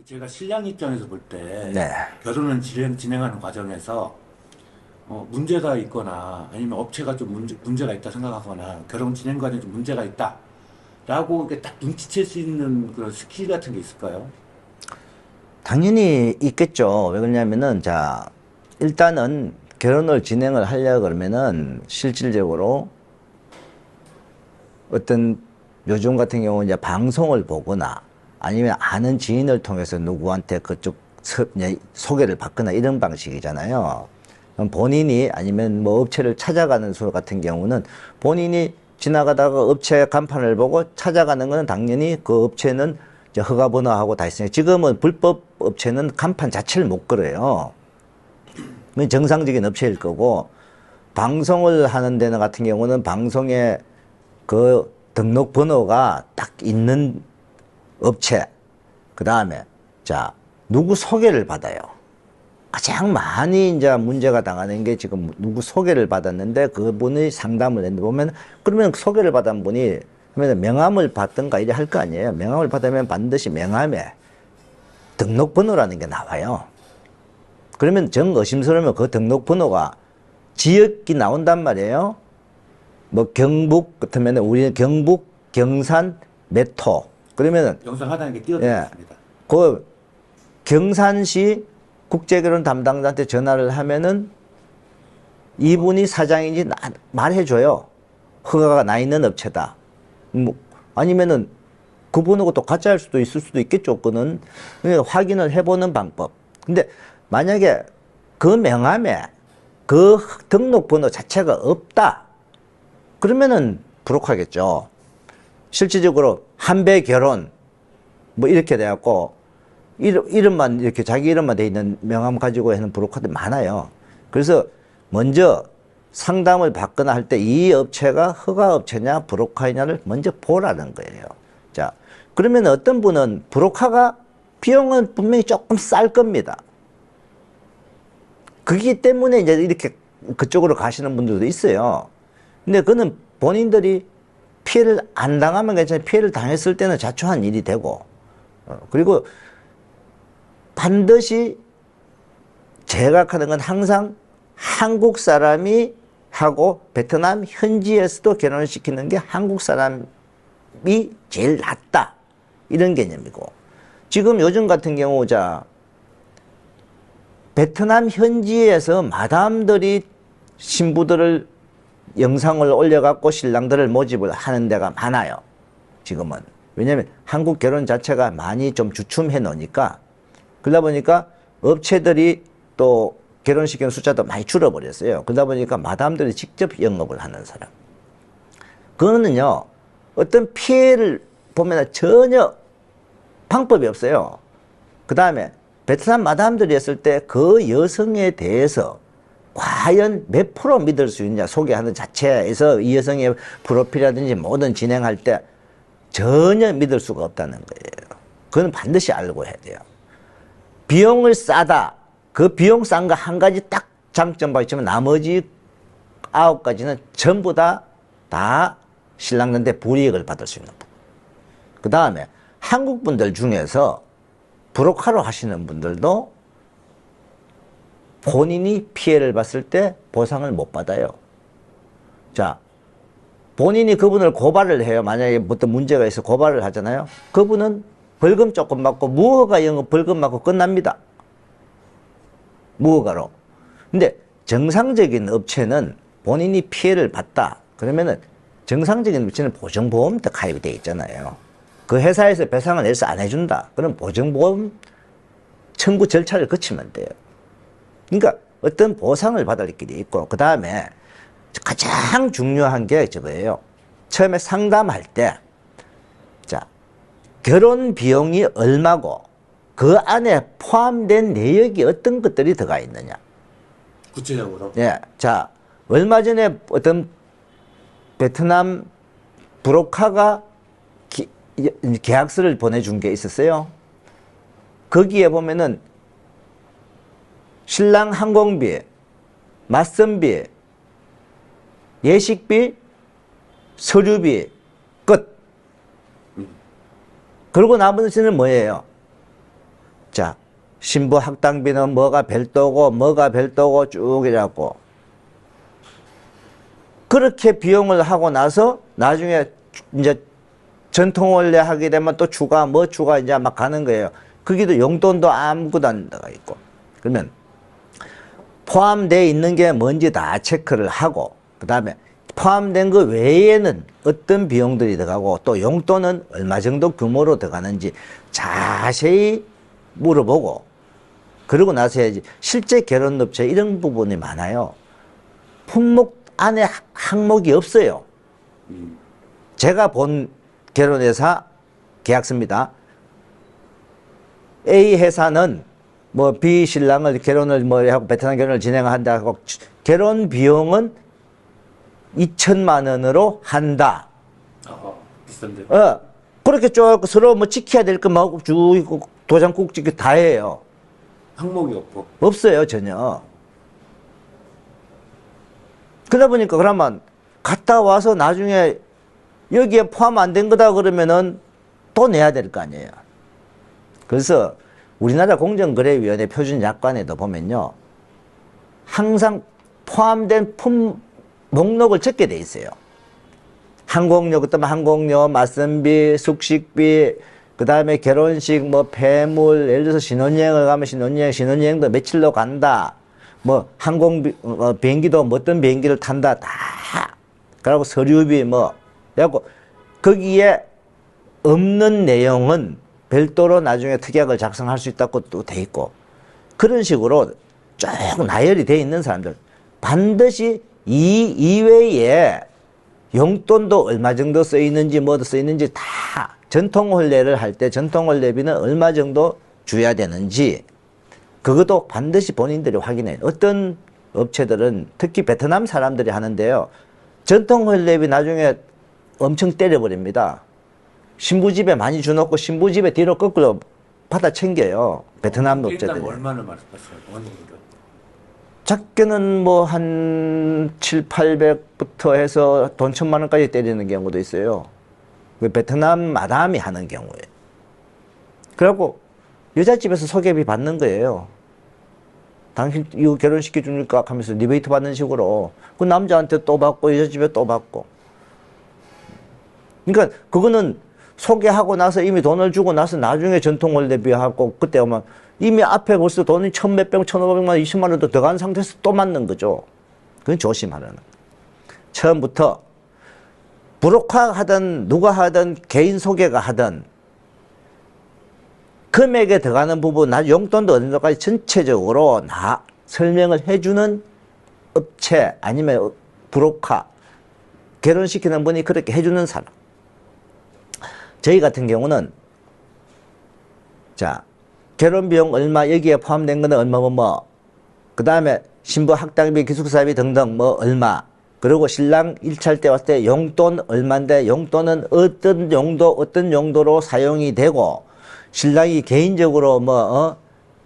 제가 신랑 입장에서 볼 때 네. 결혼을 진행하는 과정에서 문제가 있거나 아니면 업체가 좀 문제가 있다 생각하거나 결혼 진행 과정에 좀 문제가 있다라고 이렇게 딱 눈치챌 수 있는 그런 스킬 같은 게 있을까요? 당연히 있겠죠. 왜 그러냐면은, 자, 일단은 결혼을 진행을 하려고 그러면은 실질적으로 어떤 요즘 같은 경우 이제 방송을 보거나 아니면 아는 지인을 통해서 누구한테 그쪽 소개를 받거나 이런 방식이잖아요. 그럼 본인이 아니면 뭐 업체를 찾아가는 수 같은 경우는 본인이 지나가다가 업체 간판을 보고 찾아가는 거는 당연히 그 업체는 이제 허가번호하고 다 있으니까 지금은 불법 업체는 간판 자체를 못 걸어요. 그건 정상적인 업체일 거고 방송을 하는 데는 같은 경우는 방송에 그 등록 번호가 딱 있는 업체, 그 다음에, 자, 누구 소개를 받아요. 가장 많이 이제 문제가 당하는 게 지금 누구 소개를 받았는데 그분이 상담을 했는데 보면, 그러면 소개를 받은 분이, 그러면 명함을 받든가 이래 할 거 아니에요. 명함을 받으면 반드시 명함에 등록번호라는 게 나와요. 그러면 정 의심스러우면 그 등록번호가 지역이 나온단 말이에요. 뭐 경북 같으면 우리는 경북, 경산, 매토. 그러면은 영상 하단에 예, 띄워드리겠습니다. 그 경산시 국제결혼 담당자한테 전화를 하면은 이분이 사장인지 말해줘요. 허가가 나 있는 업체다. 뭐 아니면은 그분하고 또 가짜일 수도 있을 수도 있겠죠. 그는 그러니까 확인을 해보는 방법. 근데 만약에 그 명함에 그 등록번호 자체가 없다. 그러면은 불혹하겠죠. 실질적으로 한배 결혼 뭐 이렇게 돼갖고 이름만 이렇게 자기 이름만 돼 있는 명함 가지고 하는 브로커들 많아요. 그래서 먼저 상담을 받거나 할 때 이 업체가 허가 업체냐 브로커냐를 먼저 보라는 거예요. 자, 그러면 어떤 분은 브로커가 비용은 분명히 조금 쌀 겁니다. 그렇기 때문에 이제 이렇게 그쪽으로 가시는 분들도 있어요. 근데 그는 본인들이 피해를 안 당하면 괜찮아요. 피해를 당했을 때는 자초한 일이 되고, 그리고 반드시 제가 하는 건 항상 한국 사람이 하고 베트남 현지에서도 결혼을 시키는 게 한국 사람이 제일 낫다. 이런 개념이고. 지금 요즘 같은 경우, 자, 베트남 현지에서 마담들이 신부들을 영상을 올려갖고 신랑들을 모집을 하는 데가 많아요. 지금은. 왜냐면 한국 결혼 자체가 많이 좀 주춤해 놓으니까. 그러다 보니까 업체들이 또 결혼시키는 숫자도 많이 줄어버렸어요. 그러다 보니까 마담들이 직접 영업을 하는 사람. 그거는요, 어떤 피해를 보면 전혀 방법이 없어요. 그 다음에 베트남 마담들이 했을 때 그 여성에 대해서 과연 몇 프로 믿을 수 있냐, 소개하는 자체에서 이 여성의 프로필이라든지 모든 진행할 때 전혀 믿을 수가 없다는 거예요. 그건 반드시 알고 해야 돼요. 비용을 싸다. 그 비용 싼 거 한 가지 딱 장점 봐주면 나머지 9가지는 전부 다 신랑한테 불이익을 받을 수 있는 부분. 그 다음에 한국 분들 중에서 브로커로 하시는 분들도 본인이 피해를 봤을 때 보상을 못 받아요. 자, 본인이 그분을 고발을 해요. 만약에 어떤 문제가 있어 고발을 하잖아요. 그분은 벌금 조금 받고 무허가 영업 벌금 받고 끝납니다. 무허가로. 근데 정상적인 업체는 본인이 피해를 봤다. 그러면은 정상적인 업체는 보증보험도 가입이 돼 있잖아요. 그 회사에서 배상을 내서 안 해준다. 그럼 보증보험 청구 절차를 거치면 돼요. 그러니까 어떤 보상을 받을 길이 있고, 그 다음에 가장 중요한 게 저거예요. 처음에 상담할 때, 자, 결혼 비용이 얼마고, 그 안에 포함된 내역이 어떤 것들이 들어가 있느냐. 구체적으로. 예. 자, 얼마 전에 어떤 베트남 브로커가 계약서를 보내준 게 있었어요. 거기에 보면은 신랑 항공비, 맞선비, 예식비, 서류비, 끝. 그리고 나머지는 뭐예요? 신부 학당비는 뭐가 별도고 쭉 이래갖고 그렇게 비용을 하고 나서 나중에 이제 전통원래 하게 되면 또 추가 이제 막 가는 거예요. 거기도 용돈도 아무것도 안 들어가 있고. 그러면 포함되어 있는 게 뭔지 다 체크를 하고, 그 다음에 포함된 거 외에는 어떤 비용들이 들어가고 또 용돈은 얼마 정도 규모로 들어가는지 자세히 물어보고, 그러고 나서 해야지. 실제 결혼업체 이런 부분이 많아요. 품목 안에 항목이 없어요. 제가 본 결혼회사 계약서입니다. A 회사는 뭐 B 신랑을 결혼을 뭐 하고 베트남 결혼을 진행한다 하고 결혼 비용은 2천만 원으로 한다. 비싼데. 그렇게 쭉 서로 뭐 지켜야 될 것만 쭉 있고 도장 꾹 찍고 다 해요. 항목이 없고. 없어요, 전혀. 그러다 보니까 그러면 갔다 와서 나중에 여기에 포함 안 된 거다 그러면은 또 내야 될 거 아니에요. 그래서 우리나라 공정거래위원회 표준약관에도 보면요. 항상 포함된 목록을 적게 돼 있어요. 항공료, 그다음에 항공료, 맞선비, 숙식비, 그 다음에 결혼식, 뭐 폐물, 예를 들어서 신혼여행을 가면 신혼여행도 며칠로 간다. 뭐 비행기도 뭐 어떤 비행기를 탄다. 다. 그리고 서류비 뭐. 그래갖고 거기에 없는 내용은 별도로 나중에 특약을 작성할 수 있다고 또 돼 있고, 그런 식으로 쭉 나열이 돼 있는 사람들 반드시 이 이외에 용돈도 얼마 정도 써 있는지 뭐도 써 있는지 다 전통혼례를 할 때 전통혼례비는 얼마 정도 줘야 되는지 그것도 반드시 본인들이 확인해요. 어떤 업체들은 특히 베트남 사람들이 하는데요. 전통혼례비 나중에 엄청 때려버립니다. 신부집에 많이 주놓고 신부집에 뒤로 거꾸로 받아 챙겨요. 베트남 업체들이. 얼마나 말씀하세요? 원인가? 작게는 뭐 한 7, 800부터 해서 돈 1,000만 원까지 때리는 경우도 있어요. 그 베트남 마담이 하는 경우에. 그래갖고 여자집에서 소개비 받는 거예요. 당신 이거 결혼시켜 주니까 하면서 리베이트 받는 식으로. 그 남자한테 또 받고 여자집에 또 받고. 그러니까 그거는 소개하고 나서 이미 돈을 주고 나서 나중에 전통혼례비하고 그때 오면 이미 앞에 벌써 돈이 1,000몇백, 1,500만 원, 20만 원도 더 간 상태에서 또 맞는 거죠. 그건 조심하라는. 처음부터 브로커 하든 누가 하든 개인 소개가 하든 금액에 들어가는 부분, 용돈도 어느 정도까지 전체적으로 설명을 해주는 업체 아니면 브로커, 결혼시키는 분이 그렇게 해주는 사람. 저희 같은 경우는 자 결혼 비용 얼마, 여기에 포함된 거는 얼마 그 다음에 신부 학당비, 기숙사비 등등 뭐 얼마, 그리고 신랑 일차할 때 왔을 때 용돈 얼마인데 용돈은 어떤 용도로 사용이 되고, 신랑이 개인적으로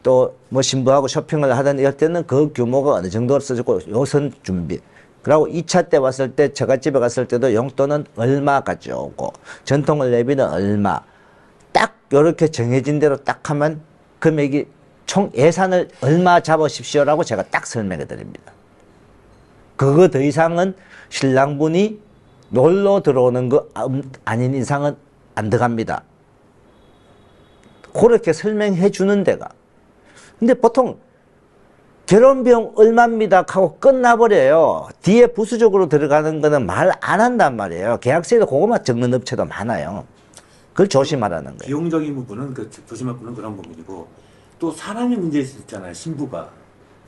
또 뭐 신부하고 쇼핑을 하든 이럴 때는 그 규모가 어느 정도 써지고 요선 준비. 그리고 2차 때 왔을 때 처갓집에 갔을 때도 용돈은 얼마 가져오고 전통혼례비는 얼마, 딱 요렇게 정해진 대로 딱 하면 금액이 총 예산을 얼마 잡으십시오라고 제가 딱 설명해 드립니다. 그거 더 이상은 신랑분이 놀러 들어오는 거 아닌 이상은 안 들어갑니다. 그렇게 설명해 주는 데가. 근데 보통 결혼비용 얼마입니다 하고 끝나버려요. 뒤에 부수적으로 들어가는 거는 말 안 한단 말이에요. 계약서에도 그것만 적는 업체도 많아요. 그걸 조심하라는 거예요. 비용적인 부분은 조심할 부분은 그런 부분이고, 또 사람이 문제일 수 있잖아요. 신부가.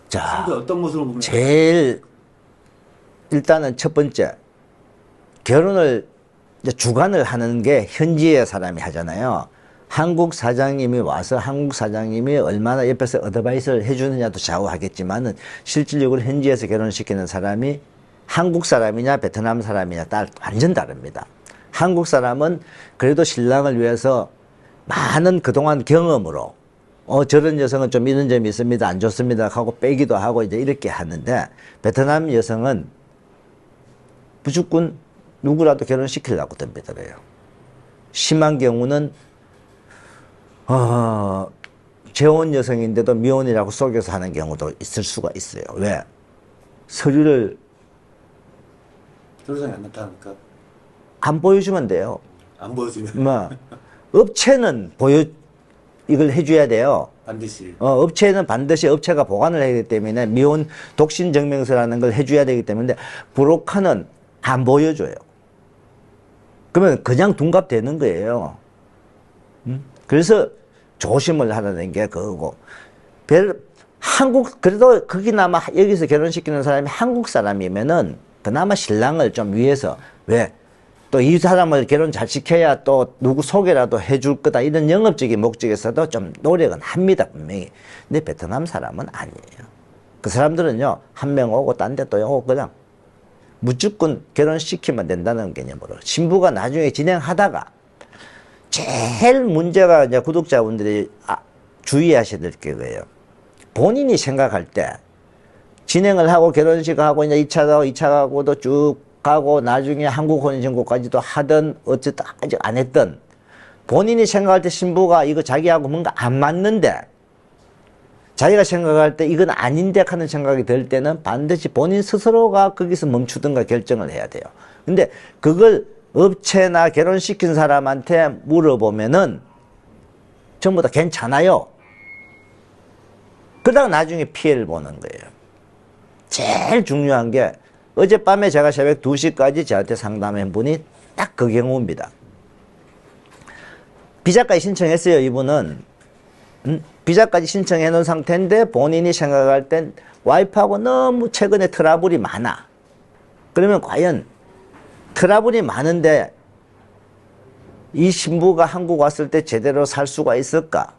자, 신부 어떤 모습으로 보면 제일 일단은 첫 번째, 결혼을 이제 주관을 하는 게 현지의 사람이 하잖아요. 한국 사장님이 와서 한국 사장님이 얼마나 옆에서 어드바이스를 해주느냐도 좌우하겠지만은 실질적으로 현지에서 결혼시키는 사람이 한국 사람이냐 베트남 사람이냐 완전 다릅니다. 한국 사람은 그래도 신랑을 위해서 많은 그동안 경험으로 저런 여성은 좀 이런 점이 있습니다, 안 좋습니다 하고 빼기도 하고 이제 이렇게 하는데, 베트남 여성은 무조건 누구라도 결혼시키려고 덤비더래요. 심한 경우는 재혼 여성인데도 미혼이라고 속여서 하는 경우도 있을 수가 있어요. 왜? 서류를 서류상에 안 나타나니까 안 보여주면 돼요. 안 보여주면 뭐 업체는 이걸 해줘야 돼요. 반드시. 업체는 반드시 업체가 보관을 해야 되기 때문에 미혼 독신 증명서라는 걸 해줘야 되기 때문에 브로커는 안 보여줘요. 그러면 그냥 둔갑되는 거예요. 그래서 조심을 하라는 게 그거고. 그래도 거기나마 여기서 결혼시키는 사람이 한국 사람이면은 그나마 신랑을 좀 위해서, 왜? 또 이 사람을 결혼 잘 시켜야 또 누구 소개라도 해줄 거다. 이런 영업적인 목적에서도 좀 노력은 합니다, 분명히. 근데 베트남 사람은 아니에요. 그 사람들은요, 한 명 오고 딴 데 또 오고 그냥 무조건 결혼시키면 된다는 개념으로. 신부가 나중에 진행하다가 제일 문제가 이제 구독자분들이 주의하셔야 될 게 그거예요. 본인이 생각할 때 진행을 하고 결혼식 하고 이제 2차 가고 2차 가고도 쭉 가고 나중에 한국 혼인신고까지도 하든 어쨌든 아직 안 했던 본인이 생각할 때 신부가 이거 자기하고 뭔가 안 맞는데 자기가 생각할 때 이건 아닌데 하는 생각이 들 때는 반드시 본인 스스로가 거기서 멈추든가 결정을 해야 돼요. 근데 그걸 업체나 결혼시킨 사람한테 물어보면은 전부 다 괜찮아요. 그러다가 나중에 피해를 보는 거예요. 제일 중요한 게 어젯밤에 제가 새벽 2시까지 저한테 상담한 분이 딱 그 경우입니다. 비자까지 신청했어요, 이분은. 비자까지 신청해 놓은 상태인데 본인이 생각할 땐 와이프하고 너무 최근에 트러블이 많아. 그러면 과연 트러블이 많은데 이 신부가 한국 왔을 때 제대로 살 수가 있을까?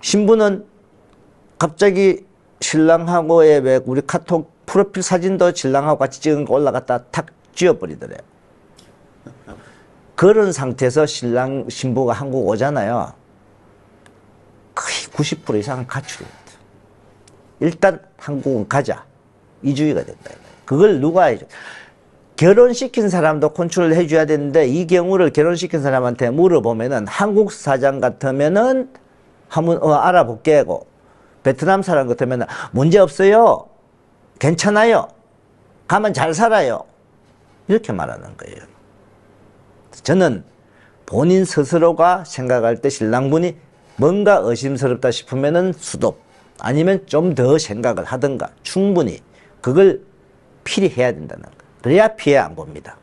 신부는 갑자기 신랑하고의 왜 우리 카톡 프로필 사진도 신랑하고 같이 찍은 거 올라갔다 탁 지워버리더래요. 그런 상태에서 신부가 한국 오잖아요. 거의 90% 이상은 가출입니다. 일단 한국은 가자. 이주의가 된다. 그걸 누가 해줘? 결혼시킨 사람도 컨트롤 해줘야 되는데 이 경우를 결혼시킨 사람한테 물어보면은 한국 사장 같으면은 한번 알아볼게 하고 베트남 사람 같으면은 문제 없어요. 괜찮아요. 가면 잘 살아요. 이렇게 말하는 거예요. 저는 본인 스스로가 생각할 때 신랑분이 뭔가 의심스럽다 싶으면은 수도 아니면 좀 더 생각을 하든가 충분히 그걸 필히 해야 된다는 거. 그래야 피해 안 봅니다.